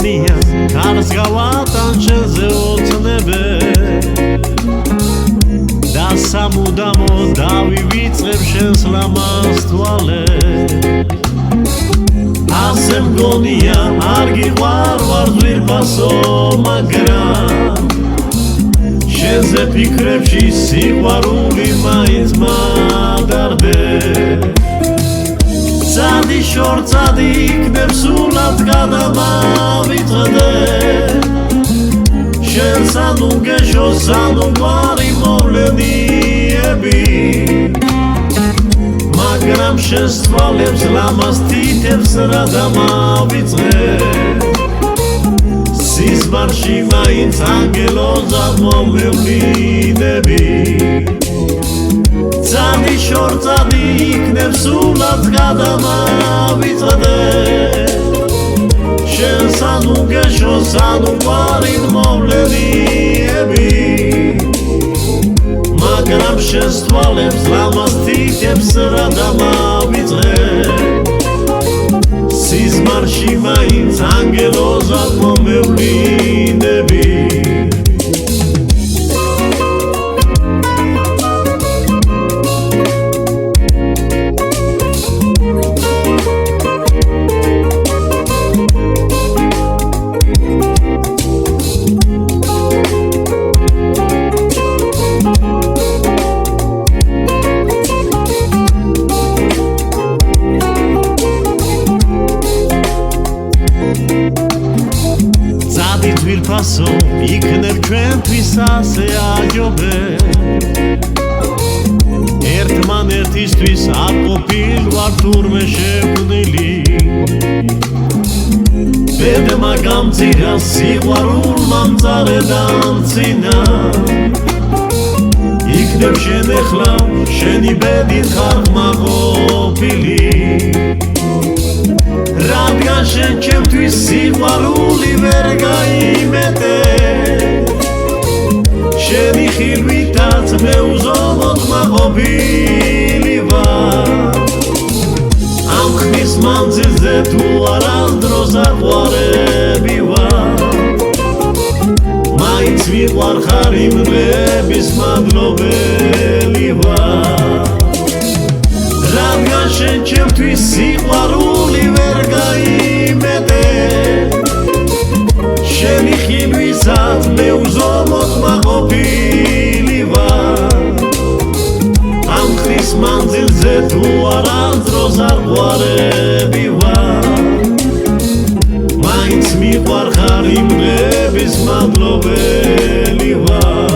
გონია კარს გავატან შენზე ოცნებე და სამუდამო დავივიწყებ შენს ლამაზ თვალე ასე მგონია არ გიყვარ ვარ ძვირფასო მაგრამ შენზე ფიქრებში სიყვარული მაინც მადარდე წადი შორ წადი იქნებ სულად გადამავიწყდე შენს ანუ გეშოს ანუ გვარი მოვლენიები მაგრამ შენს თვალებს ლამაზ თითებს რა დამავიწყე სიზმარში მაინც ანგელოზად მომევლინები წადი შორ წადი იქნებ სულად გადამავიწყდე შენს ანუ გეშოს ანუ გვარით მოვლენიები მაგრამ შენს თვალებს ლამაზ თითებს რა დამავიწყე სიზმარში მაინც ანგელოზად მომევლინები ძვირფასო იქნებ ჩვენთვის ასე აჯობე ერთმანერთისთვის არ ყოფილ ვარ თურმე შექმნილი ბედმა გამწირა სიყვარულმა მწარედან წინა იქნებ შენ ეხლა შენი ბედით ხარ მაყოფილი რადგან შენ ჩემთვის სიყვარული ვერ გაიმეტე შენი ხილვითაც მე უზომოდ მაყოფილი ვარ ამ ხნის მანძილზე თუ არასდროს აყვარები ვარ მაინც ვიყარხარ იმ დღეების მადლობელი ვარ რადგან შენ ჩემთვის სიყვარული ვერ გაიმეტე შენი ხილვისად მე უზომოდ მაყოფილი ვარ ამ ხნის მანძილზე თუ არასდროს არ ყვარები ვარ მაინც მიყარხარ იმ დღეების მადლობელი ვარ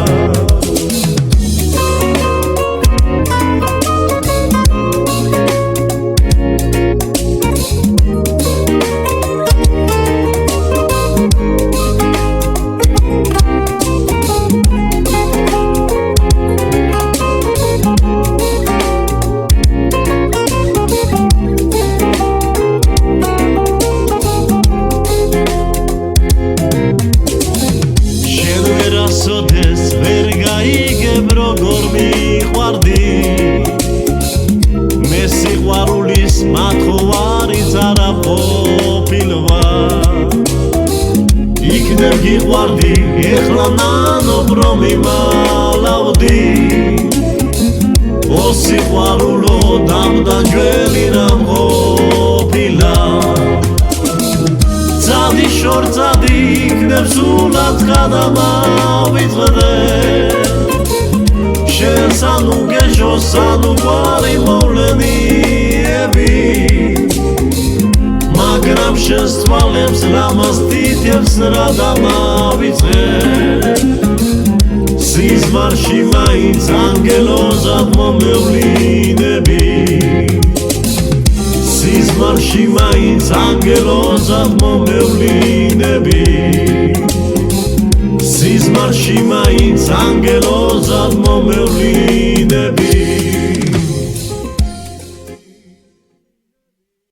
ვერ გაიგებ როგორ მიყვარდი მე სიყვარულის მათხოვარიც არა ყოფილ ვარ იქნებ გიყვარდი ეხლა ნანობ რომ იმალავდი ო სიყვარულო დამდანჯველი რა მყოფილა წადი შორ წადი იქნებ სულად გადამავიწყდე შენს ანუ გეშოს ანუ გვარი მოვლენიები მაგრამ შენს თვალებს ლამაზ თითებს რა დამავიწყე სიზმარში მაინც ანგელოზად მომევლინები სიზმარში მაინც ანგელოზად მომევლინები სიზმარში მაინც ანგელოზად მომევლინები